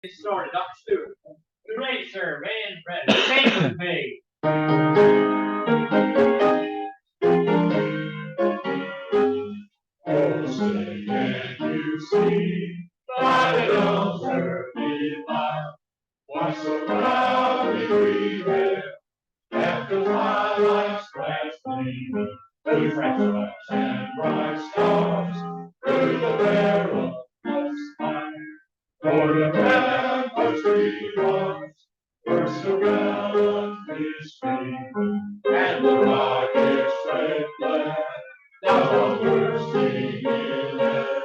Get started, Dr. Stewart. Be ready, sir. Man, ready. Sing with me. Oh, say, can you see by the dawn's early light what so proudly we hailed after twilight's last gleaming through fresh lights and bright stars through the perilous night? For the ramparts we marched were so gallantly streaming, and the rockets' red flag now bursting in air.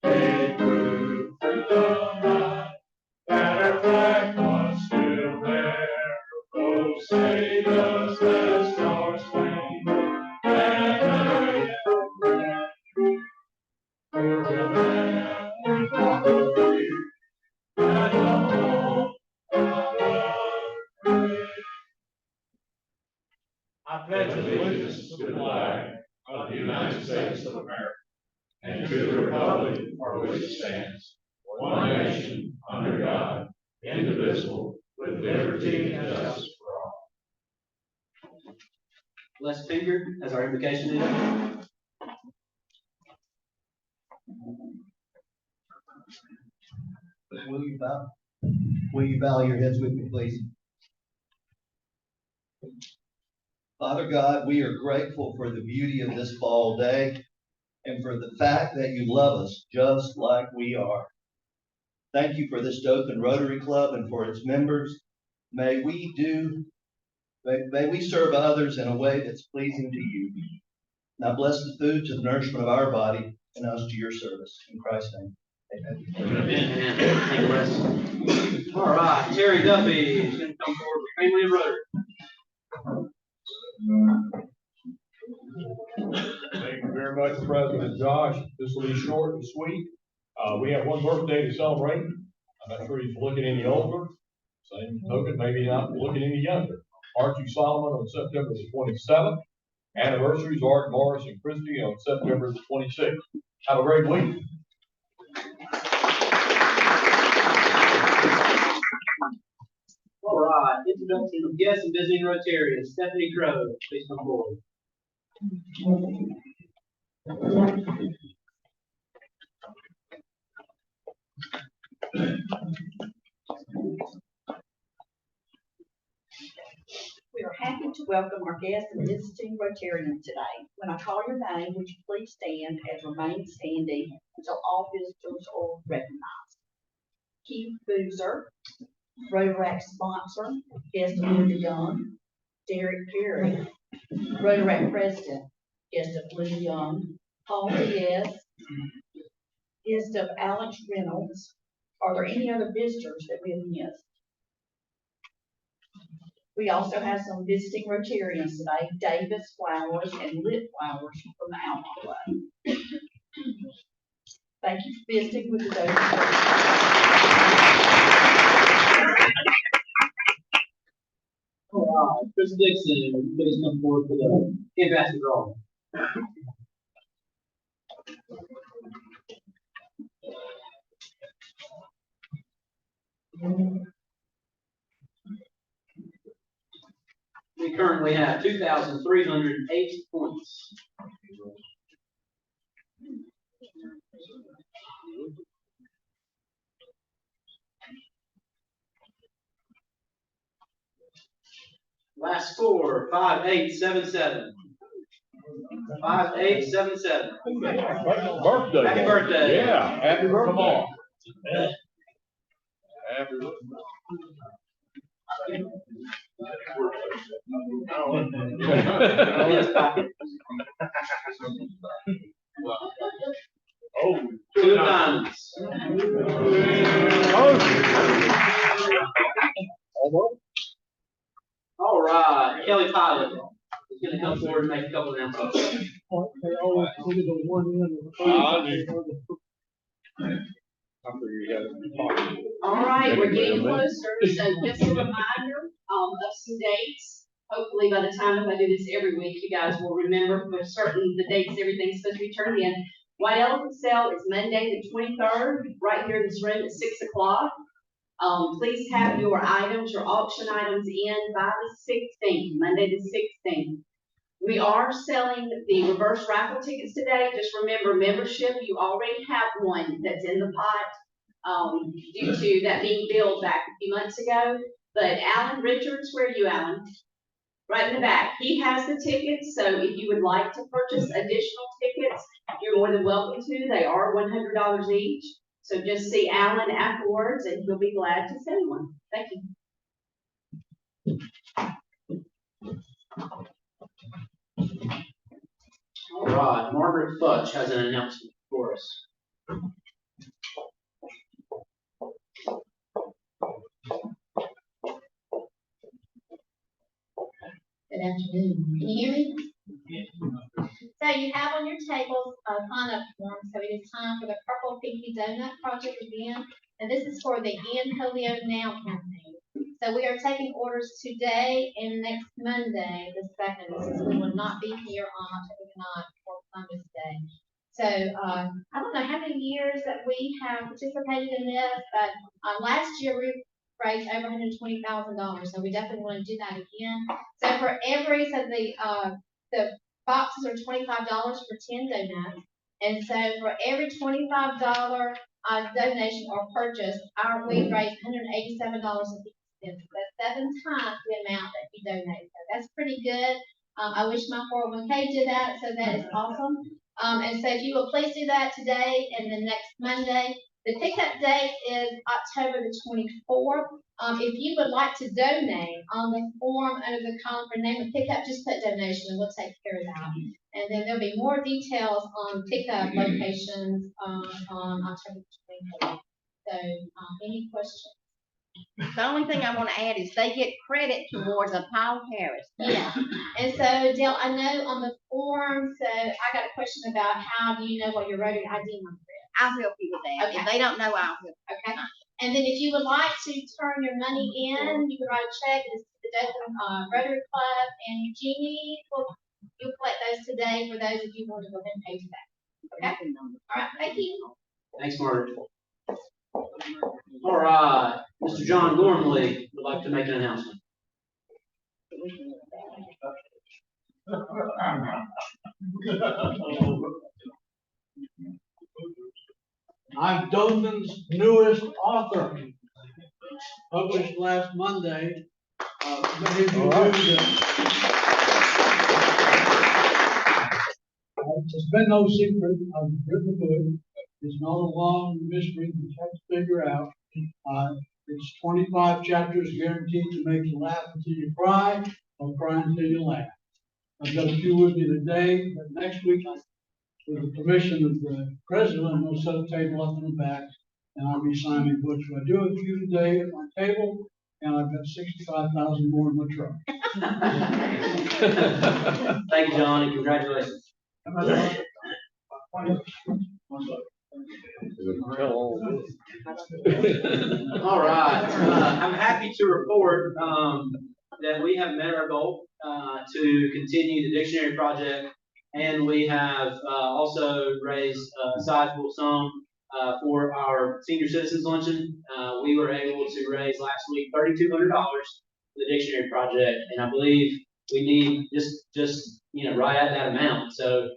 They proved through the night that our flag was still there. Oh, say does that star swing and carry the brand for the land we call free and the home of our free. I pledge allegiance to the flag of the United States of America and to the republic for which it stands, one nation, under God, indivisible, with liberty and justice for all. Left finger as our invocation is. Will you bow your heads with me, please? Father God, we are grateful for the beauty of this fall day and for the fact that you love us just like we are. Thank you for this Dothan Rotary Club and for its members. May we serve others in a way that's pleasing to you. Now bless the food to the nourishment of our body and us to your service. In Christ's name, amen. Amen. Thank you, Wes. All right, Terry Duffy is going to come forward with Family and Rotary. Thank you very much, President Josh. This will be short and sweet. We have one birthday to celebrate. I'm not sure he's looking any older. Same token, maybe not looking any younger. Archie Solomon on September the 27th. Anniversaries, Art Morris and Christie on September the 26th. Have a great week. All right, introduction of guests and visiting Rotarians. Stephanie Crow, please come forward. We are happy to welcome our guests and visiting Rotarians today. When I call your name, would you please stand and remain standing until all visitors are recognized. Keith Boozer, Rotaract sponsor, guest of Linda Young. Derek Perry, Rotaract president, guest of Linda Young. Paul Diaz, guest of Alex Reynolds. Are there any other visitors that we have missed? We also have some visiting Rotarians today, Davis Flowers and Lit Flowers from the Alma Club. Thank you for visiting with the Dothan. All right, Chris Dixon, please come forward for the ambassador role. We currently have 2,308 points. Last score, 5877. 5877. Birthday. Happy birthday. Yeah, happy birthday. Come on. Happy birthday. Oh, Two diamonds. All right, Kelly Pilot is going to come forward and make a couple of announcements. All right, we're getting closer, so just a reminder of some dates. Hopefully by the time if I do this every week, you guys will remember for certain the dates everything's supposed to be turned in. White Elephant Sale is Monday the 23rd, right here in this room at 6 o'clock. Please have your items, your auction items in by the 16th, Monday the 16th. We are selling the reverse raffle tickets today. Just remember, membership, you already have one that's in the pot, due to that being billed back a few months ago. But Alan Richards, where are you, Alan? Right in the back. He has the tickets, so if you would like to purchase additional tickets, you're more than welcome to. They are $100 each. So just see Alan afterwards and he'll be glad to send one. Thank you. All right, Margaret Futch has an announcement for us. Good afternoon. Can you hear me? So you have on your tables a sign-up form. So it is time for the Purple Pinky Donut Project again. And this is for the End Polio Now campaign. So we are taking orders today and next Monday, the 2nd, since we will not be here on October 9th for Columbus Day. So I don't know how many years that we have participated in this, but last year we raised over $120,000. So we definitely want to do that again. So for every, the boxes are $25 for 10 donuts. And so for every $25 donation or purchase, we raise $187.50. That's 7 times the amount that you donate. So that's pretty good. I wish my 401k did that, so that is awesome. And so if you will please do that today and the next Monday. The pickup date is October the 24th. If you would like to donate on the form under the column for name of pickup, just put donation and we'll take care of that. And then there'll be more details on pickup locations on October the 24th. So any questions? The only thing I want to add is they get credit towards a Paul Harris. Yeah. And so Dale, I know on the form, so I got a question about how do you know what your Rotary ID number is? I'll help you with that. Okay. If they don't know, I'll help. Okay. And then if you would like to turn your money in, you can write a check. It's to the Dothan Rotary Club, and Eugenie you'll collect those today for those of you who want to go ahead and pay back. Okay. All right. Thank you. Thanks, Margaret. All right, Mr. John Gormley would like to make an announcement. I'm Dothan's newest author, published last Monday. Many of you knew that. It's been no secret. I've written a book. It's not a long mystery that you have to figure out. It's 25 chapters guaranteed to make you laugh until you cry or cry until you laugh. I've got a few with me today, but next week, with the permission of the president, I'm going to set a table up in the back and I'll be signing books. So I do have a few today at my table, and I've got 65,000 more in my truck. Thank you, John, and congratulations. All right, I'm happy to report that we have met our goal to continue the dictionary project, and we have also raised a sizable sum for our senior citizens luncheon. We were able to raise last week $3,200 for the dictionary project, and I believe we need just right at that amount. So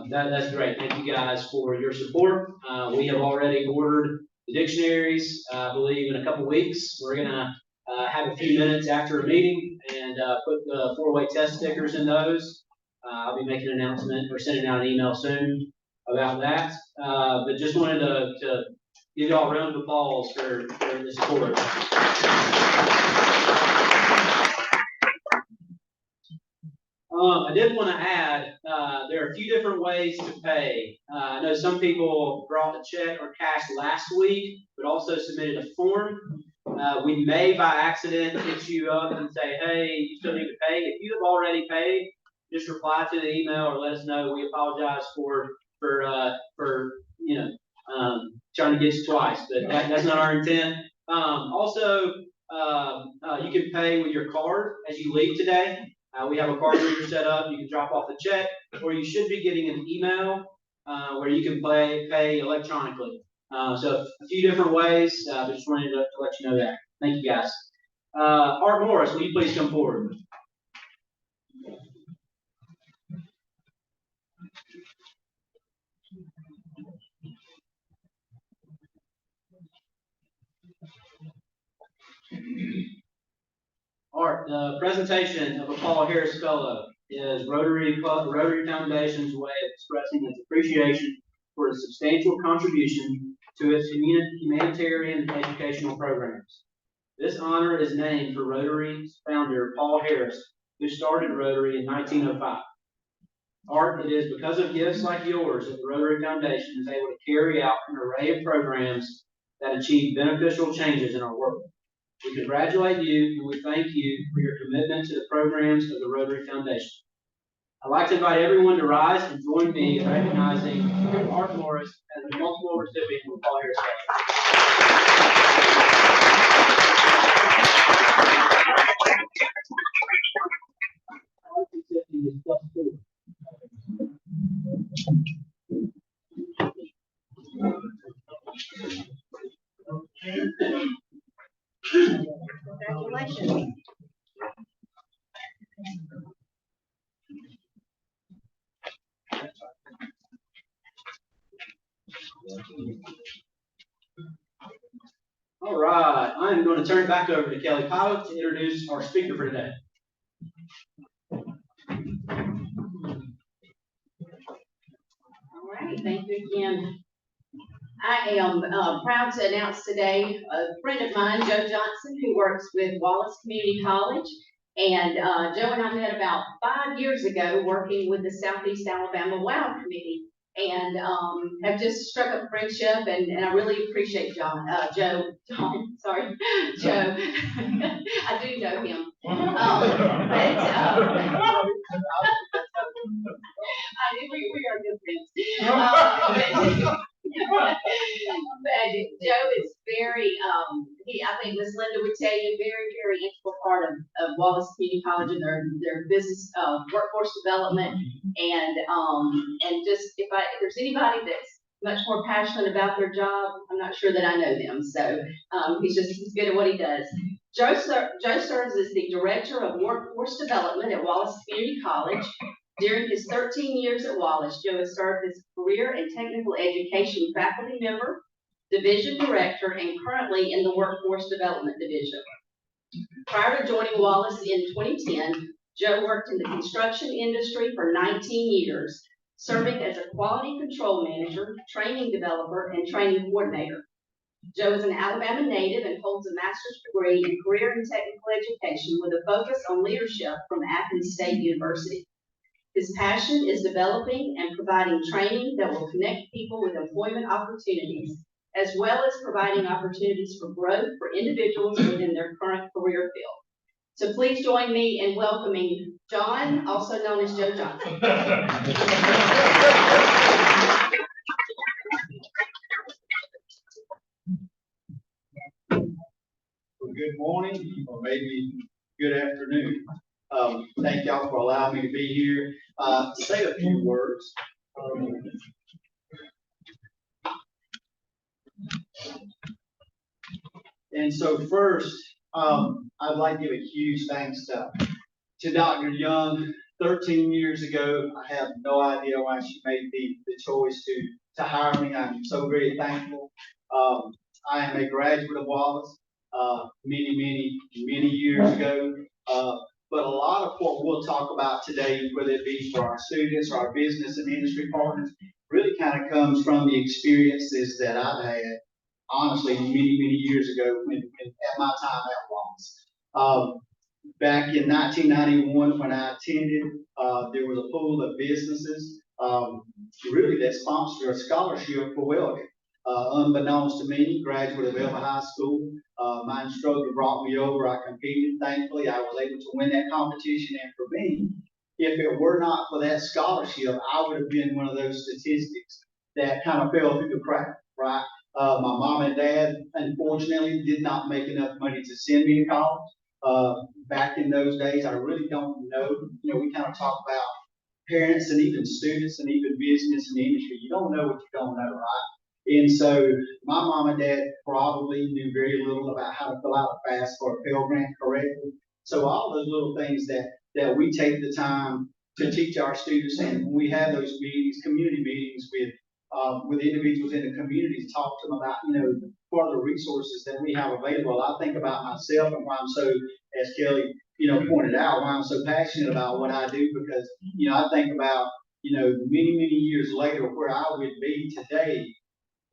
that's great. Thank you guys for your support. We have already ordered the dictionaries. I believe in a couple weeks we're gonna have a few minutes after a meeting and put the 4-way test stickers in those. I'll be making an announcement or sending out an email soon about that. But just wanted to give y'all a round of applause for the support. I did want to add, there are a few different ways to pay. I know some people brought a check or cash last week, but also submitted a form. We may by accident hit you up and say, hey, you still need to pay. If you have already paid, just reply to the email or let us know. We apologize for trying to get you twice, but that's not our intent. Also, you can pay with your card as you leave today. We have a card reader set up. You can drop off the check, or you should be getting an email where you can pay electronically. So a few different ways, but just wanted to let you know that. Thank you, guys. Art Morris, will you please come forward? Art, the presentation of a Paul Harris Fellow is Rotary Foundation's way of expressing its appreciation for its substantial contribution to its humanitarian and educational programs. This honor is named for Rotary's founder, Paul Harris, who started Rotary in 1905. Art, it is because of gifts like yours that the Rotary Foundation is able to carry out an array of programs that achieve beneficial changes in our world. We congratulate you and we thank you for your commitment to the programs of the Rotary Foundation. I'd like to invite everyone to rise and join me in recognizing Art Morris as the multiple recipient of the Paul Harris Scholarship. Congratulations. All right, I'm going to turn it back over to Kelly Pilot to introduce our speaker for today. All right, thank you again. I am proud to announce today a friend of mine, Joe Johnson, who works with Wallace Community College. And Joe and I met about 5 years ago working with the Southeast Alabama WOW Committee, and have just struck up friendship, and I really appreciate Joe. I do know him. We are good friends. But Joe is very, I think Miss Linda would tell you, very integral part of Wallace Community College and their business, workforce development, and just if there's anybody that's much more passionate about their job, I'm not sure that I know them. So he's good at what he does. Joe serves as the Director of Workforce Development at Wallace Community College. During his 13 years at Wallace, Joe has served as Career and Technical Education faculty member, division director, and currently in the Workforce Development Division. Prior to joining Wallace in 2010, Joe worked in the construction industry for 19 years, serving as a quality control manager, training developer, and training coordinator. Joe is an Alabama native and holds a master's degree in career and technical education with a focus on leadership from Athens State University. His passion is developing and providing training that will connect people with employment opportunities, as well as providing opportunities for growth for individuals within their current career field. So please join me in welcoming John, also known as Joe Johnson. Well, good morning, or maybe good afternoon. Thank y'all for allowing me to be here. Say a few words. And so first, I'd like to give a huge thanks to Dr. Young. 13 years ago, I have no idea why she made the choice to hire me. I'm so very thankful. I am a graduate of Wallace many years ago. But a lot of what we'll talk about today, whether it be for our students or our business and industry partners, really kind of comes from the experiences that I've had, honestly, many years ago at my time at Wallace. Back in 1991, when I attended, there was a pool of businesses really that sponsored a scholarship for welding. Unbeknownst to me, graduate of Elba High School, my instructor brought me over. I competed. Thankfully, I was able to win that competition. And for me, if it were not for that scholarship, I would have been one of those statistics that kind of fell through the crack, right? My mom and dad, unfortunately, did not make enough money to send me to college. Back in those days, I really don't know. You know, we kind of talk about parents and even students and even business and industry. You don't know what you don't know, right? And so my mom and dad probably knew very little about how to fill out a FAFSA or a Pell Grant correctly. So all those little things that we take the time to teach our students, and when we have those meetings, community meetings with individuals in the community, to talk to them about, further resources that we have available. I think about myself and why I'm so, as Kelly, pointed out, why I'm so passionate about what I do, because, I think about, many, many years later where I would be today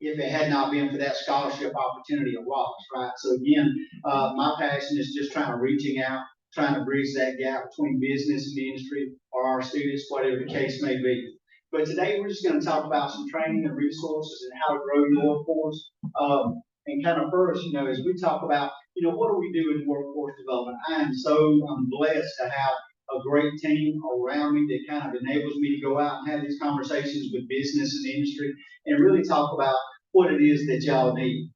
if it had not been for that scholarship opportunity at Wallace, right? So again, my passion is just reaching out, trying to bridge that gap between business and industry or our students, whatever the case may be. But today we're just going to talk about some training and resources and how to grow your workforce. And first, as we talk about, what do we do in workforce development? I'm blessed to have a great team around me that enables me to go out and have these conversations with business and industry and really talk about what it is that y'all need.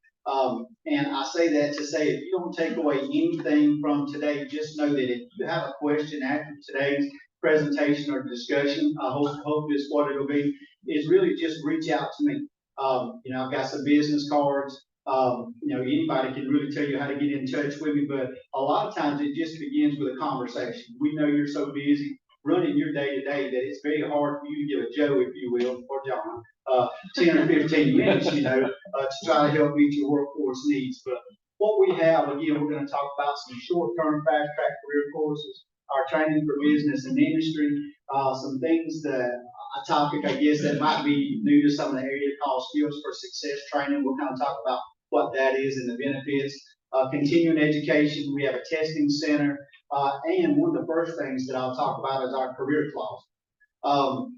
And I say that to say, if you don't take away anything from today, just know that if you have a question after today's presentation or discussion, I hope is what it'll be, is really just reach out to me. I've got some business cards. Anybody can really tell you how to get in touch with me, but a lot of times it just begins with a conversation. We know you're so busy running your day to day that it's very hard for you to give a Joe, if you will, or John, 10 or 15 minutes, to try to help meet your workforce needs. But what we have, again, we're going to talk about some short-term fast-track career courses, our training for business and industry, some things a topic, I guess, that might be new to some of the area called Skills for Success training. We'll talk about what that is and the benefits. Continuing education, we have a testing center, and one of the first things that I'll talk about is our career closet.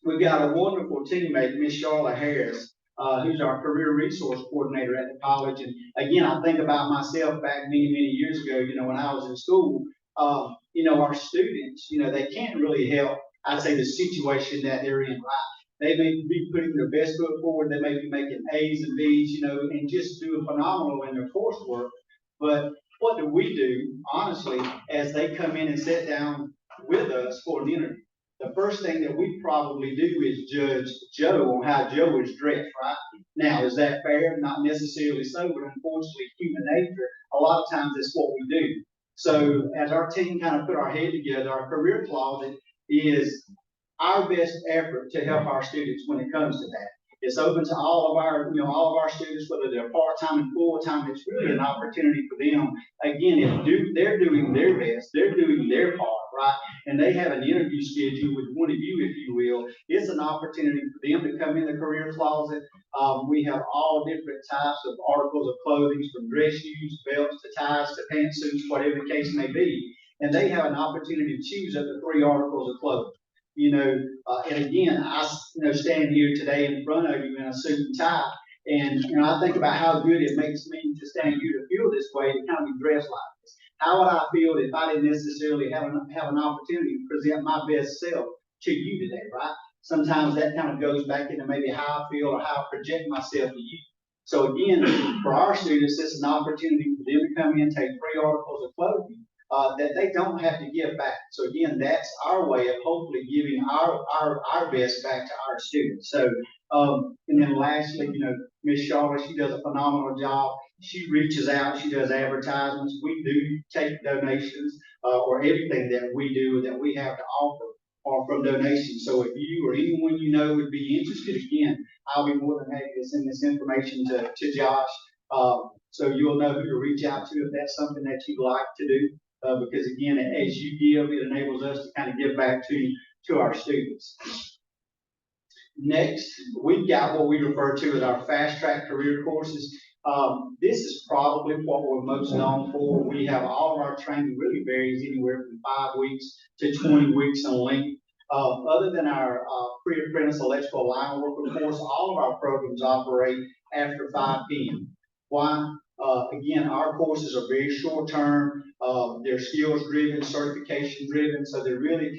We've got a wonderful teammate, Miss Charlotte Harris, who's our career resource coordinator at the college. And again, I think about myself back many, many years ago, when I was in school, our students, they can't really help, I'd say, the situation that they're in, right? They may be putting their best foot forward. They may be making A's and B's, and just doing phenomenal in their coursework. But what do we do, honestly, as they come in and sit down with us for an interview? The first thing that we probably do is judge Joe on how Joe is dressed, right? Now, is that fair? Not necessarily so, but unfortunately, human nature, a lot of times it's what we do. So as our team put our head together, our career closet is our best effort to help our students when it comes to that. It's open to all of our students, whether they're part-time and full-time. It's really an opportunity for them. Again, if they're doing their best, they're doing their part, right? And they have an interview schedule with one of you, if you will. It's an opportunity for them to come in the career closet. We have all different types of articles of clothing, from dress shoes, belts, to ties, to pantsuits, whatever the case may be. And they have an opportunity to choose up to 3 articles of clothing. And again, I stand here today in front of you in a suit and tie, and I think about how good it makes me to stand here to feel this way, to be dressed like this. How would I feel if I didn't necessarily have an opportunity to present my best self to you today, right? Sometimes that goes back into maybe how I feel or how I project myself to you. So again, for our students, it's an opportunity for them to come in and take 3 articles of clothing that they don't have to give back. So again, that's our way of hopefully giving our best back to our students. So, and then lastly, Miss Charlotte, she does a phenomenal job. She reaches out, she does advertisements. We do take donations, or everything that we do that we have to offer are from donations. So if you or anyone would be interested, again, I'll be more than happy to send this information to Josh. So you'll know who to reach out to if that's something that you'd like to do. Because again, as you give, it enables us to give back to our students. Next, we've got what we refer to as our fast track career courses. This is probably what we're most known for. We have all of our training really varies anywhere from 5 weeks to 20 weeks in length. Other than our pre-apprentice electrical line worker course, all of our programs operate after 5 p.m. Why? Again, our courses are very short term. They're skills driven, certification driven, so they're really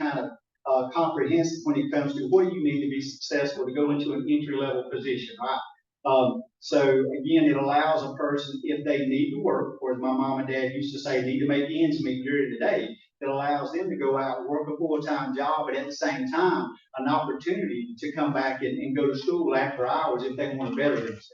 comprehensive when it comes to what you need to be successful to go into an entry level position, right? So again, it allows a person, if they need to work, or as my mom and dad used to say, need to make ends meet during the day, that allows them to go out and work a full-time job, but at the same time, an opportunity to come back and go to school after hours if they want to better themselves.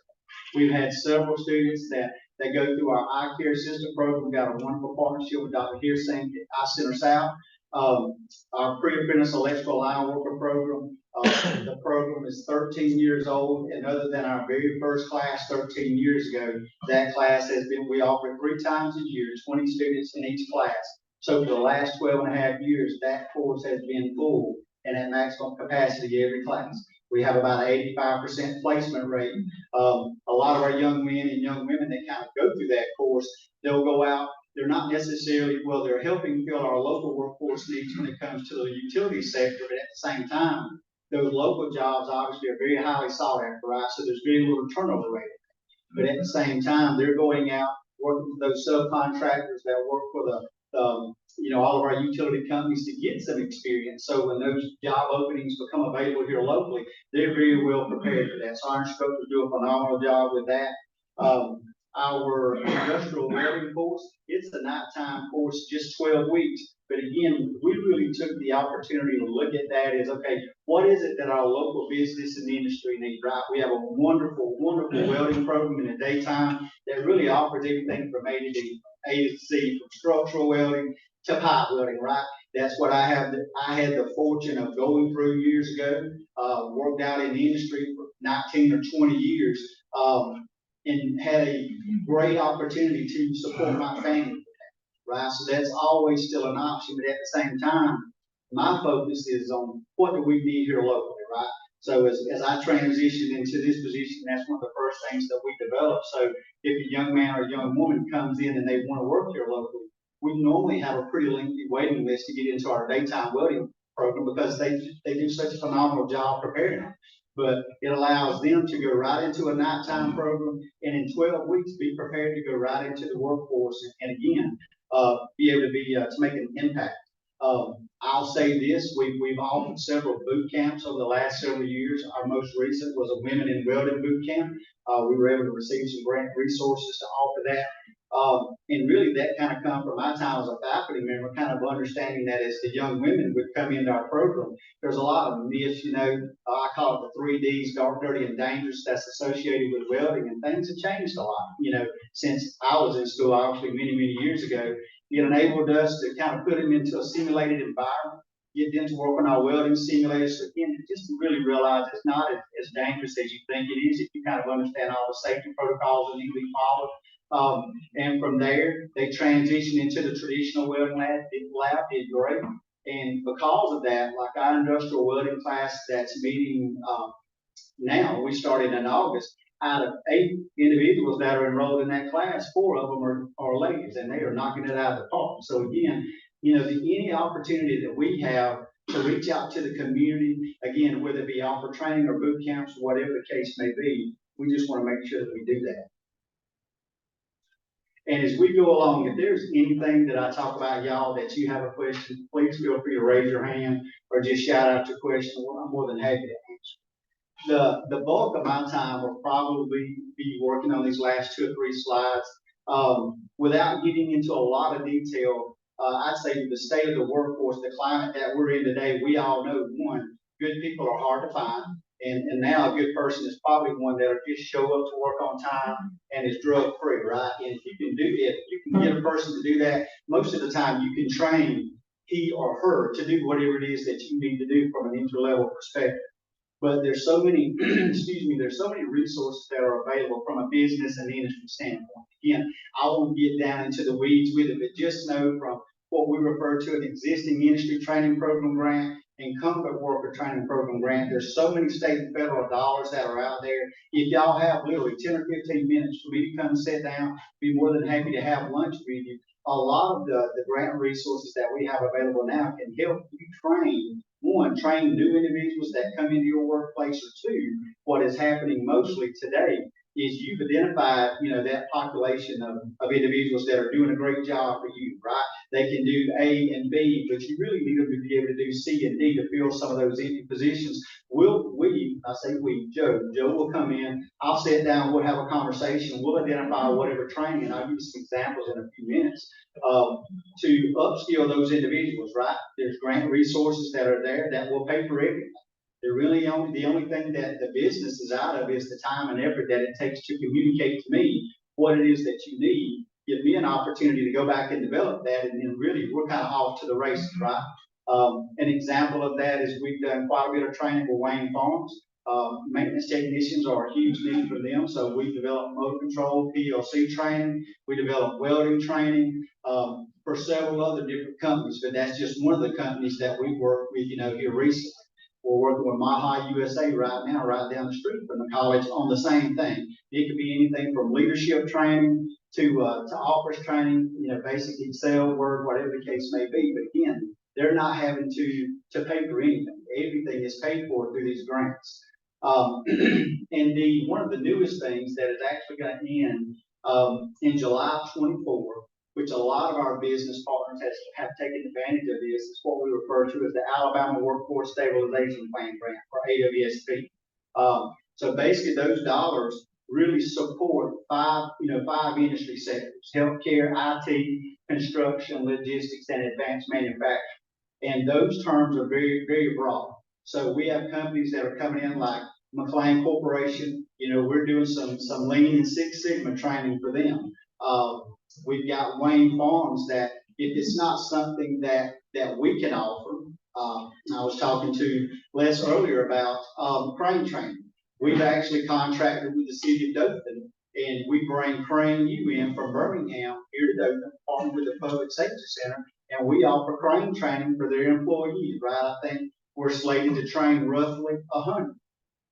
We've had several students that go through our eye care system program. We've got a wonderful partnership with Dr. Hearsing at Eye Center South. Our pre-apprentice electrical line worker program, the program is 13 years old, and other than our very first class 13 years ago, that class has been, we offer 3 times a year, 20 students in each class. So for the last 12 and a half years, that course has been full and at maximum capacity every class. We have about an 85% placement rate. A lot of our young men and young women that kind of go through that course, they'll go out. They're not necessarily, well, they're helping fill our local workforce needs when it comes to the utility sector, but at the same time, those local jobs obviously are very highly sought after, right? So there's very little turnover rate. But at the same time, they're going out, working for those subcontractors that work for all of our utility companies to get some experience. So when those job openings become available here locally, they're very well prepared for that. So our instructors do a phenomenal job with that. Our industrial welding course, it's a nighttime course, just 12 weeks. But again, we really took the opportunity to look at that as, okay, what is it that our local business and industry need, right? We have a wonderful, wonderful welding program in the daytime that really offers everything from A to Z, from structural welding to pipe welding, right? That's what I had the fortune of going through years ago, worked out in the industry for 19 or 20 years, and had a great opportunity to support my family, right? So that's always still an option, but at the same time, my focus is on what do we need here locally, right? So as I transition into this position, that's one of the first things that we develop. So if a young man or a young woman comes in and they want to work here locally, we normally have a pretty lengthy waiting list to get into our daytime welding program because they do such a phenomenal job preparing them. But it allows them to go right into a nighttime program and in 12 weeks be prepared to go right into the workforce and again, be able to make an impact. I'll say this, we've offered several boot camps over the last several years. Our most recent was a Women in Welding boot camp. We were able to receive some grant resources to offer that. And really that kind of come from my time as a faculty member, kind of understanding that as the young women would come into our program, there's a lot of myths, I call it the 3 Ds, dark, dirty, and dangerous, that's associated with welding, and things have changed a lot, since I was in school, obviously many, many years ago. It enabled us to kind of put them into a simulated environment, get them to work on our welding simulators. So again, just to really realize it's not as dangerous as you think it is if you kind of understand all the safety protocols that need to be followed. And from there, they transitioned into the traditional welding lab, did great. And because of that, like our industrial welding class that's meeting now, we started in August. Out of 8 individuals that are enrolled in that class, 4 of them are ladies, and they are knocking it out of the park. So again, any opportunity that we have to reach out to the community, again, whether it be offer training or boot camps, whatever the case may be, we just want to make sure that we do that. And as we go along, if there's anything that I talk about, y'all, that you have a question, please feel free to raise your hand or just shout out your question. I'm more than happy to answer. The bulk of my time will probably be working on these last 2 or 3 slides. Without getting into a lot of detail, I'd say the state of the workforce, the climate that we're in today, we all know, one, good people are hard to find. And now a good person is probably one that'll just show up to work on time and is drug free, right? And if you can get a person to do that, most of the time you can train he or her to do whatever it is that you need to do from an entry-level perspective. But there's so many, there's so many resources that are available from a business and industry standpoint. Again, I won't get down into the weeds with it, but just know from what we refer to an existing industry training program grant and comfort worker training program grant. There's so many state and federal dollars that are out there. If y'all have literally 10 or 15 minutes for me to come sit down, be more than happy to have lunch with you. A lot of the grant resources that we have available now can help you train new individuals that come into your workplace, or 2, what is happening mostly today is you've identified, that population of individuals that are doing a great job for you, right? They can do A and B, but you really need them to be able to do C and D to fill some of those empty positions. We'll I say we, Joe will come in, I'll sit down, we'll have a conversation, we'll identify whatever training, and I'll give you some examples in a few minutes, to upskill those individuals, right? There's grant resources that are there that will pay for everything. The only thing that the business is out of is the time and effort that it takes to communicate to me what it is that you need, give me an opportunity to go back and develop that, and then really, we're kind of off to the races, right? An example of that is we've done quite a bit of training with Wayne Farms. Maintenance technicians are a huge need for them, so we developed motor control, PLC training, we developed welding training, for several other different companies, but that's just one of the companies that we work with, here recently. We're working with Maha USA right now, right down the street from the college on the same thing. It could be anything from leadership training to office training, basic Excel, Word, whatever the case may be. But again, they're not having to pay for anything. Everything is paid for through these grants. And one of the newest things that is actually going to end in July 24, which a lot of our business partners have taken advantage of this, is what we refer to as the Alabama Workforce Stabilization Plan grant, or AWSP. So basically, those dollars really support five industry sectors: healthcare, IT, construction, logistics, and advanced manufacturing. And those terms are very, very broad. So we have companies that are coming in like McLean Corporation. We're doing some Lean and Six Sigma training for them. We've got Wayne Farms that if it's not something that we can offer, I was talking to Les earlier about crane training. We've actually contracted with the city of Dothan, and we bring Crane U in from Birmingham here to Dothan, partnered with the Public Safety Center, and we offer crane training for their employees, right? I think we're slated to train roughly 100.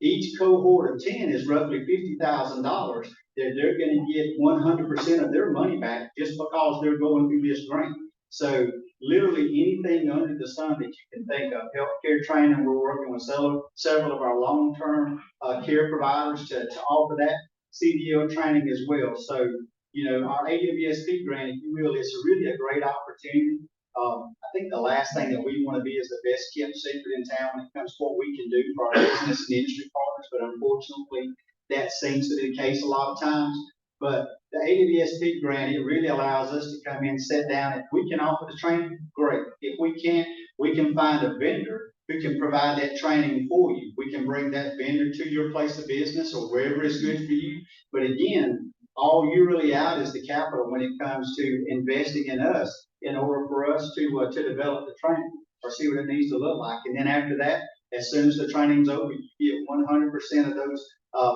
Each cohort of 10 is roughly $50,000 that they're going to get 100% of their money back just because they're going through this grant. So literally anything under the sun that you can think of. Healthcare training, we're working with several of our long-term care providers to offer that. CDL training as well. So, our AWSP grant, if you will, is really a great opportunity. I think the last thing that we want to be is the best kept secret in town when it comes to what we can do for our business and industry partners, but unfortunately, that seems to be the case a lot of times. But the AWSP grant, it really allows us to come in, sit down. If we can offer the training, great. If we can't, we can find a vendor who can provide that training for you. We can bring that vendor to your place of business or wherever is good for you. But again, all you're really out is the capital when it comes to investing in us in order for us to develop the training or see what it needs to look like. And then after that, as soon as the training's over, you get 100% of those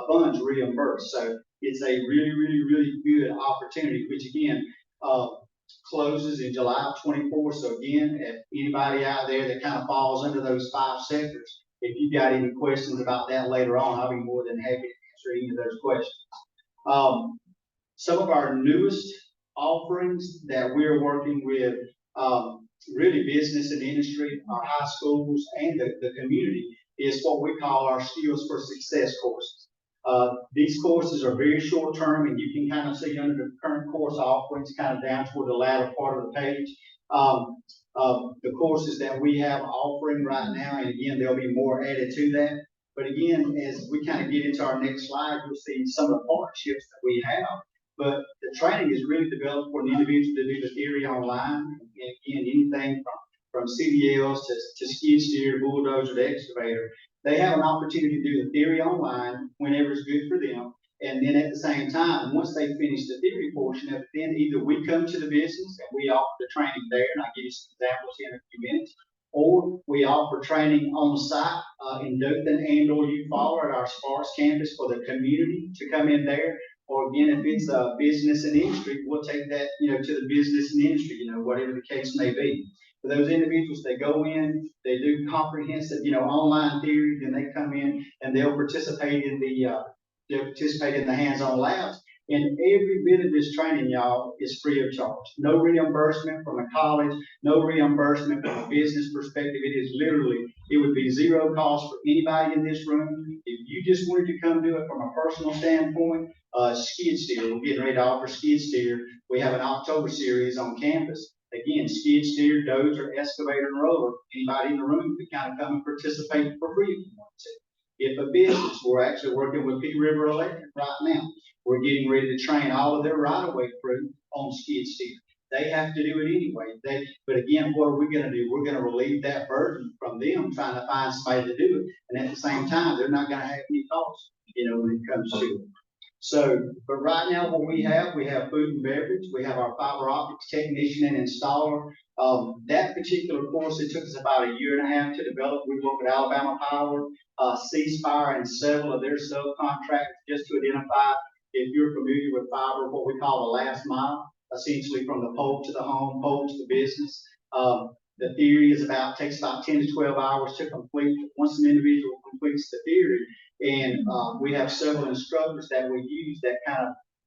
funds reimbursed. So it's a really, really, really good opportunity, which again, closes in July 24. So again, if anybody out there that kind of falls under those 5 sectors, if you've got any questions about that later on, I'll be more than happy to answer any of those questions. Some of our newest offerings that we're working with, really business and industry, our high schools, and the community, is what we call our Skills for Success courses. These courses are very short term, and you can kind of see under the current course offerings, kind of down toward the latter part of the page, the courses that we have offering right now, and again, there'll be more added to that. But again, as we kind of get into our next slide, you'll see some of the partnerships that we have. But the training is really developed for an individual to do the theory online. And again, anything from CDLs to skid steer, bulldozer to excavator, they have an opportunity to do the theory online whenever it's good for them. And then at the same time, once they finish the theory portion of it, then either we come to the business and we offer the training there, and I'll give you some examples here in a few minutes, or we offer training on site in Dothan and/or Eufaula at our Sparks campus for the community to come in there. Or again, if it's a business and industry, we'll take that, to the business and industry, whatever the case may be. For those individuals, they go in, they do comprehensive, online theory, then they come in and they'll participate in the hands-on labs. And every bit of this training, y'all, is free of charge. No reimbursement from a college, no reimbursement from a business perspective. It would be zero cost for anybody in this room. If you just wanted to come do it from a personal standpoint, skid steer, we're getting ready to offer skid steer. We have an October series on campus. Again, skid steer, dozer, excavator, and roller. Anybody in the room could kind of come and participate for free if you want to. If a business, we're actually working with P River Electric right now. We're getting ready to train all of their right-of-way crew on skid steer. They have to do it anyway. But again, what are we gonna do? We're gonna relieve that burden from them trying to find somebody to do it. And at the same time, they're not gonna have any costs, when it comes to it. So, but right now, what we have food and beverage, we have our fiber optics technician and installer. That particular course, it took us about a year and a half to develop. We worked with Alabama Power, Ceasefire, and several of their subcontractors just to identify, if you're familiar with fiber, what we call the last mile, essentially from the pole to the home, pole to the business. The theory takes about 10 to 12 hours to complete. Once an individual completes the theory, and we have several instructors that we use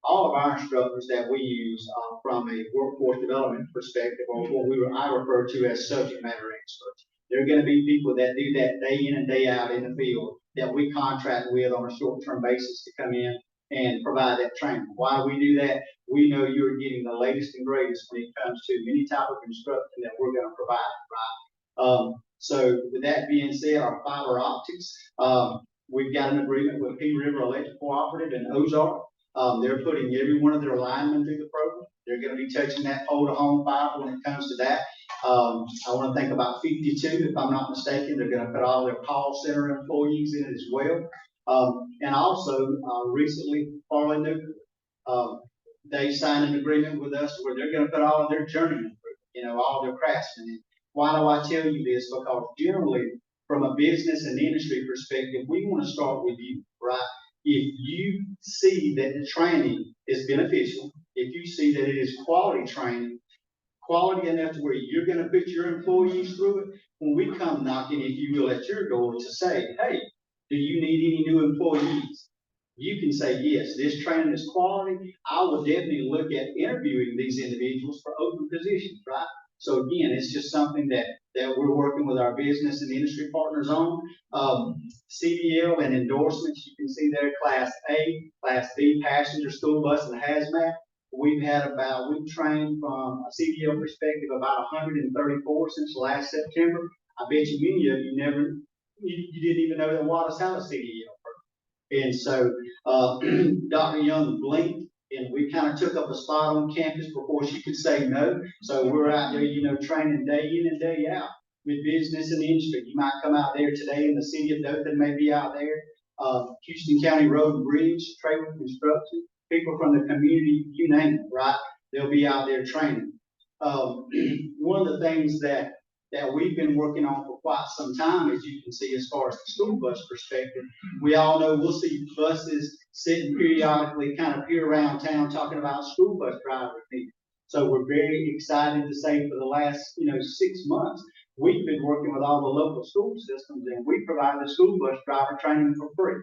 all of our instructors that we use from a workforce development perspective, or what I refer to as subject matter experts. They're going to be people that do that day in and day out in the field that we contract with on a short-term basis to come in and provide that training. Why do we do that? We know you're getting the latest and greatest when it comes to any type of construction that we're going to provide, right? So with that being said, our fiber optics, we've got an agreement with P River Electric Cooperative in Ozark. They're putting every one of their linemen through the program. They're going to be touching that pole to home fiber when it comes to that. I want to think about 52, if I'm not mistaken. They're going to put all their call center employees in it as well. And also, recently, Farley Nuclear, they signed an agreement with us where they're going to put all of their journeymen through, all their craftsmen in. Why do I tell you this? Because generally, from a business and industry perspective, we want to start with you, right? If you see that the training is beneficial, if you see that it is quality training, quality enough to where you're going to put your employees through it, when we come knocking, if you will, at your door to say, hey, do you need any new employees? You can say, yes, this training is quality. I will definitely look at interviewing these individuals for open positions, right? So again, it's just something that we're working with our business and industry partners on. CDL and endorsements, you can see there, Class A, Class B, passenger, school bus, and hazmat. We've trained from a CDL perspective about 134 since last September. I bet you many of you you didn't even know that Wallace had a CDL. And so Dr. Young blinked, and we kind of took up a spot on campus before she could say no. So we're out there, training day in and day out with business and industry. You might come out there today in the city of Dothan, maybe out there, Houston County Road and Bridge, trailer construction, people from the community, you name it, right? They'll be out there training. One of the things that we've been working on for quite some time, as you can see, as far as the school bus perspective, we all know we'll see buses sitting periodically kind of here around town talking about school bus driver needs. So we're very excited to say for the last, 6 months, we've been working with all the local school systems, and we provide the school bus driver training for free.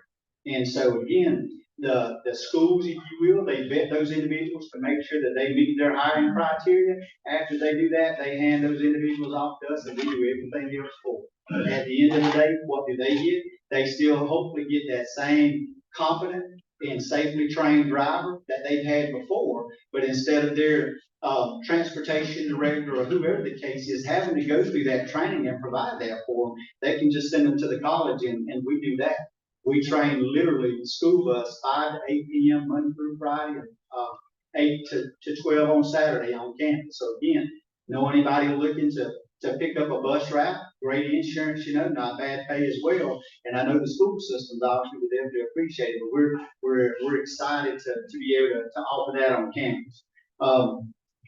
And so again, the schools, if you will, they vet those individuals to make sure that they meet their hiring criteria. After they do that, they hand those individuals off to us, and we do everything else for them. At the end of the day, what do they get? They still hopefully get that same competent and safely trained driver that they've had before, but instead of their transportation director or whoever the case is having to go through that training and provide that for them, they can just send them to the college, and we do that. We train literally school bus 5 to 8 p.m. Monday through Friday, and 8 to 12 on Saturday on campus. So again, know anybody looking to pick up a bus route, great insurance, not bad pay as well. And I know the school systems obviously would definitely appreciate it, but we're excited to be able to offer that on campus.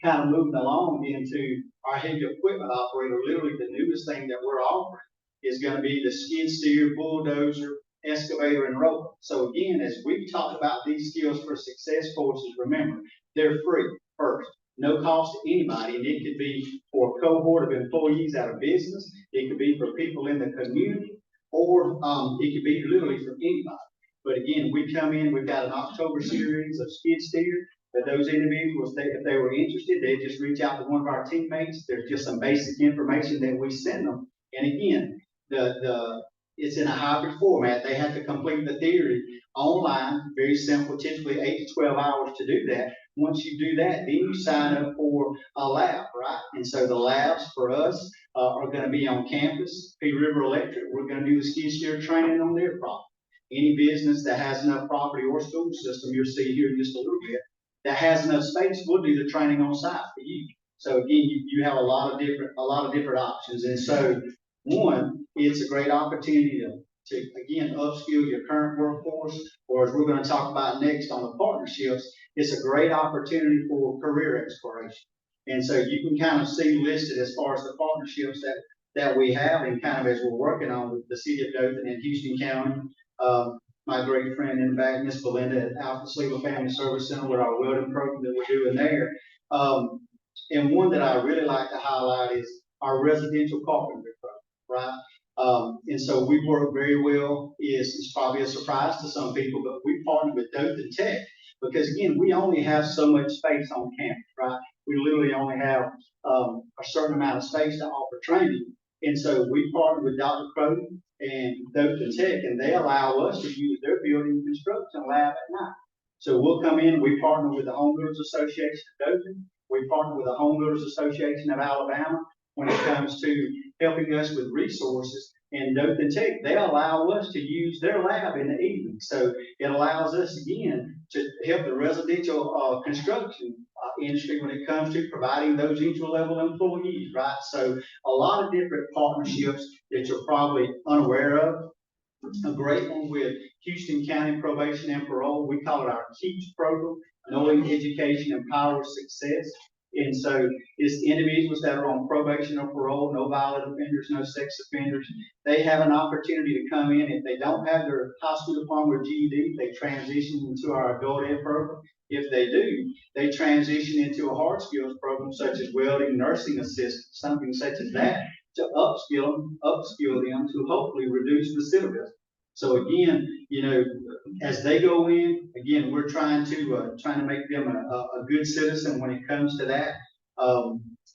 Kind of moving along into our heavy equipment operator, literally the newest thing that we're offering is going to be the skid steer, bulldozer, excavator, and roller. So again, as we've talked about these skills for success courses, remember, they're free first, no cost to anybody, and it could be for a cohort of employees out of business, it could be for people in the community, or it could be literally for anybody. But again, we come in, we've got an October series of skid steer, that those individuals, if they were interested, they just reach out to one of our teammates. There's just some basic information that we send them. And again, it's in a hybrid format. They have to complete the theory online, very simple, typically 8 to 12 hours to do that. Once you do that, then you sign up for a lab, right? And so the labs for us are going to be on campus. P River Electric, we're going to do the skid steer training on their problem. any business that has enough property or school system, you'll see here in just a little bit, that has enough space, we'll do the training on site for you. So again, you have a lot of different options. And so one, it's a great opportunity to again, upskill your current workforce, or as we're going to talk about next on the partnerships, it's a great opportunity for career exploration. And so you can kind of see listed as far as the partnerships that we have, and kind of as we're working on with the city of Dothan and Houston County. My great friend in the back, Miss Belinda at Alpha Sleeper Family Service Center, with our welding program that we're doing there. And one that I really like to highlight is our residential carpentry program, right? And so we work very well. It's probably a surprise to some people, but we partner with Dothan Tech because again, we only have so much space on campus, right? We literally only have a certain amount of space to offer training. And so we partner with Dr. Crow and Dothan Tech, and they allow us to use their building construction lab at night. So we'll come in, we partner with the Home Builders Association of Dothan. We partner with the Home Builders Association of Alabama when it comes to helping us with resources. And Dothan Tech, they allow us to use their lab in the evening. So it allows us again to help the residential construction industry when it comes to providing those entry-level employees, right? So a lot of different partnerships that you're probably unaware of. A great one with Houston County Probation and Parole. We call it our KEEPS program, Knowing Education and Power of Success. And so it's individuals that are on probation or parole, no violent offenders, no sex offenders. They have an opportunity to come in. If they don't have their high school diploma or GED, they transition into our adult ed program. If they do, they transition into a hard skills program such as welding, nursing assistant, something such as that, to upskill them to hopefully reduce recidivism. So again, as they go in, again, we're trying to make them a good citizen when it comes to that.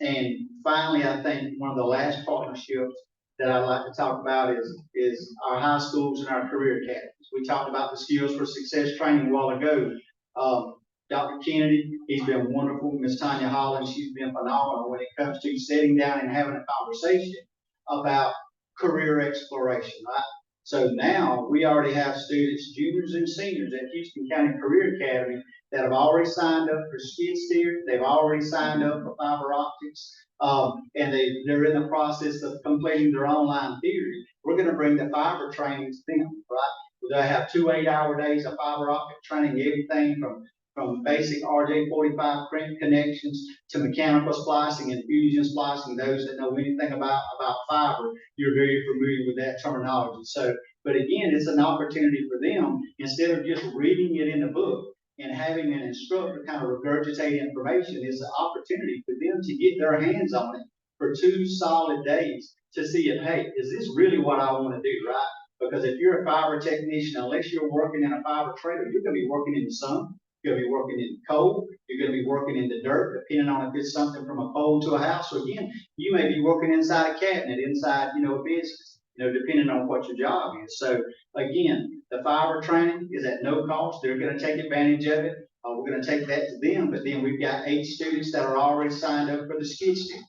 And finally, I think one of the last partnerships that I'd like to talk about is our high schools and our career academies. We talked about the Skills for Success training a while ago. Dr. Kennedy, he's been wonderful. Miss Tanya Holland, she's been phenomenal when it comes to sitting down and having a conversation about career exploration, right? So now we already have students, juniors and seniors at Houston County Career Academy that have already signed up for skid steer. They've already signed up for fiber optics, and they're in the process of completing their online theory. We're going to bring the fiber training to them, right? They have 2 8-hour days of fiber optic training, everything from basic RJ45 print connections to mechanical splicing and fusion splicing. Those that know anything about fiber, you're very familiar with that terminology. So, but again, it's an opportunity for them, instead of just reading it in a book and having an instructor kind of regurgitate information, it's an opportunity for them to get their hands on it for 2 solid days to see if, hey, is this really what I want to do, right? Because if you're a fiber technician, unless you're working in a fiber trailer, you're going to be working in the sun. You're going to be working in the cold. You're going to be working in the dirt, depending on if it's something from a pole to a house. So again, you may be working inside a cabinet, inside, a business, depending on what your job is. So again, the fiber training is at no cost. They're going to take advantage of it. We're going to take that to them. But then we've got 8 students that are already signed up for the skid steer.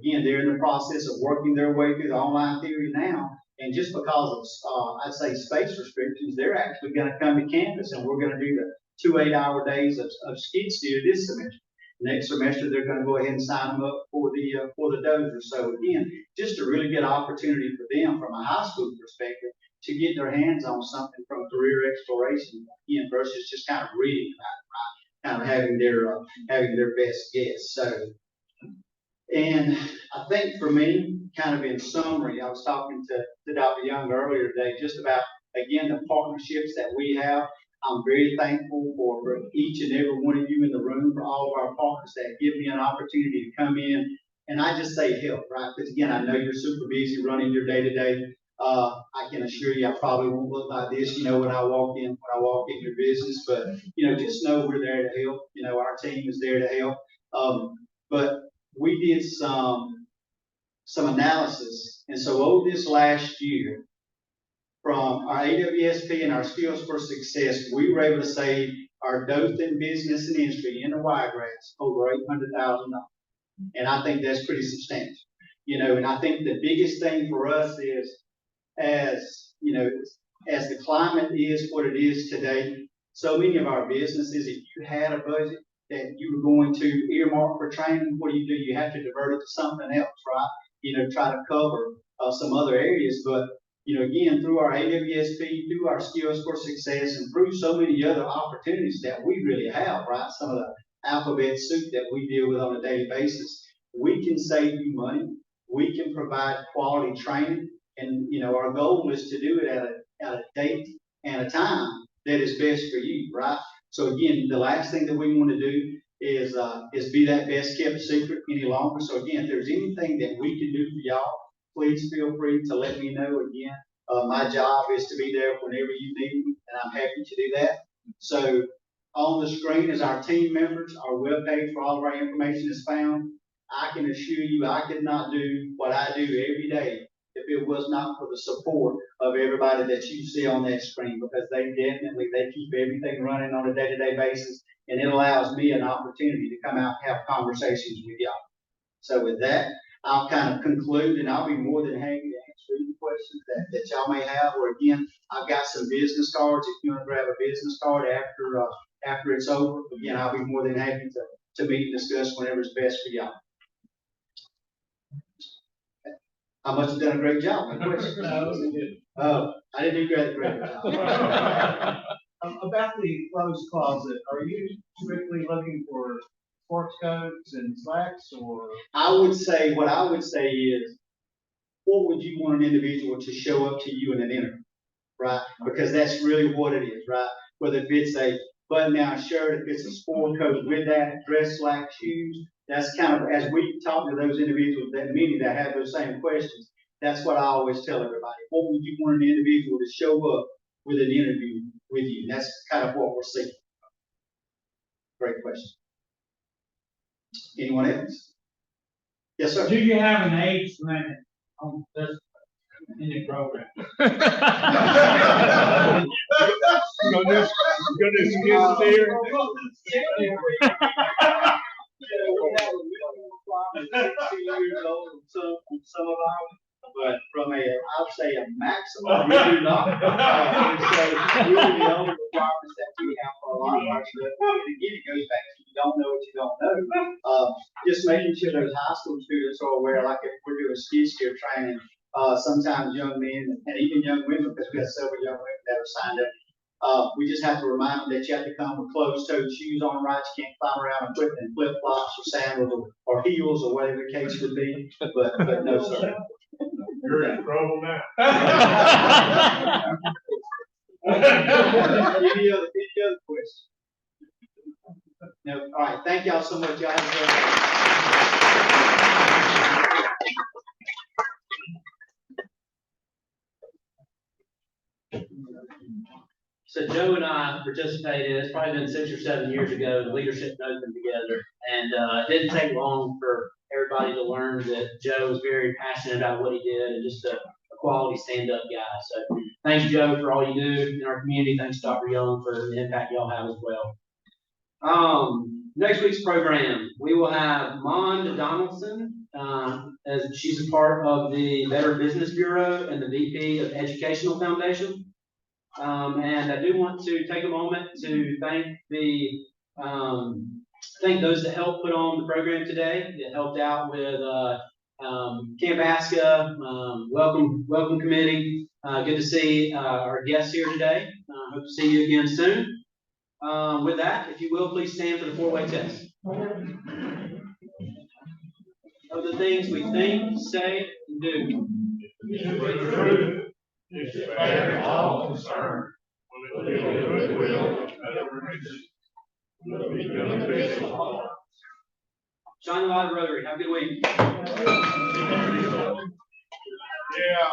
Again, they're in the process of working their way through the online theory now. And just because of, I'd say, space restrictions, they're actually going to come to campus, and we're going to do the 2 8-hour days of skid steer this semester. Next semester, they're going to go ahead and sign them up for the dozer. So again, just a really good opportunity for them from a high school perspective to get their hands on something from career exploration, again, versus just kind of reading about it, right? Kind of having their best guess. So, and I think for me, kind of in summary, I was talking to Dr. Young earlier today, just about, again, the partnerships that we have. I'm very thankful for each and every one of you in the room, for all of our partners that give me an opportunity to come in. And I just say help, right? Because again, I know you're super busy running your day to day. I can assure you, I probably won't look like this, when I walk in your business, but, just know we're there to help. Our team is there to help. But we did some analysis. And so over this last year, from our AWSP and our Skills for Success, we were able to save our Dothan business and industry in the Wiregrass over $800,000. And I think that's pretty substantial. And I think the biggest thing for us is, as as the climate is what it is today, so many of our businesses, if you had a budget that you were going to earmark for training, what do? You have to divert it to something else, right? Try to cover some other areas. But, again, through our AWSP, through our Skills for Success, and through so many other opportunities that we really have, right? Some of the alphabet soup that we deal with on a daily basis, we can save you money. We can provide quality training. And, our goal is to do it at a date and a time that is best for you, right? So again, the last thing that we want to do is be that best kept secret any longer. So again, if there's anything that we can do for y'all, please feel free to let me know. Again, my job is to be there whenever you need me, and I'm happy to do that. So on the screen is our team members. Our webpage for all of our information is found. I can assure you I could not do what I do every day if it was not for the support of everybody that you see on that screen, because they keep everything running on a day-to-day basis, and it allows me an opportunity to come out and have conversations with y'all. So with that, I'll kind of conclude, and I'll be more than happy to answer any questions that y'all may have. Or again, I've got some business cards. If you want to grab a business card after it's over, again, I'll be more than happy to meet and discuss whenever it's best for y'all. I must have done a great job. Oh, I didn't do a great job. About the clothes closet, are you strictly looking for sports coats and slacks, or? What I would say is, what would you want an individual to show up to you in an interview, right? Because that's really what it is, right? Whether if it's a button-down shirt, if it's a sport coat with that, dress slack shoes, that's kind of, as we talk to those individuals, that many that have those same questions, that's what I always tell everybody. What would you want an individual to show up with an interview with you? And that's kind of what we're seeking. Great question. Anyone else? Yes, sir. Do you have an age limit on this in the program? We have a minimum requirement of 2 years old on some of them, but from I'll say a maximum, we do not. So really the only requirements that we have for a lot of our stuff, and again, it goes back to you don't know what you don't know. Just making sure those high school students are aware, like if we're doing skid steer training, sometimes young men and even young women, because we have several young women that are signed up. We just have to remind them that you have to come with closed-toed shoes on, right? You can't climb around equipment in flip-flops or sandals or heels or whatever the case would be. But no, sir. You're in trouble now. Any other questions? No. All right. Thank y'all so much. Y'all have a great day. So Joe and I participated, it's probably been 6 or 7 years ago, the leadership opened together. And it didn't take long for everybody to learn that Joe was very passionate about what he did and just a quality stand-up guy. So thanks, Joe, for all you do in our community. Thanks, Dr. Young, for the impact y'all have as well. Next week's program, we will have Mond Donaldson, as she's a part of the Better Business Bureau and the VP of Educational Foundation. And I do want to take a moment to thank those that helped put on the program today, that helped out with Camp ASCA, welcome committee. Good to see our guests here today. Hope to see you again soon. With that, if you will, please stand for the four-way test. Of the things we think, say, and do. Is to bear all concern with a goodwill will be beneficial to all. Shine the light of Rotary. Have a good week. Yeah.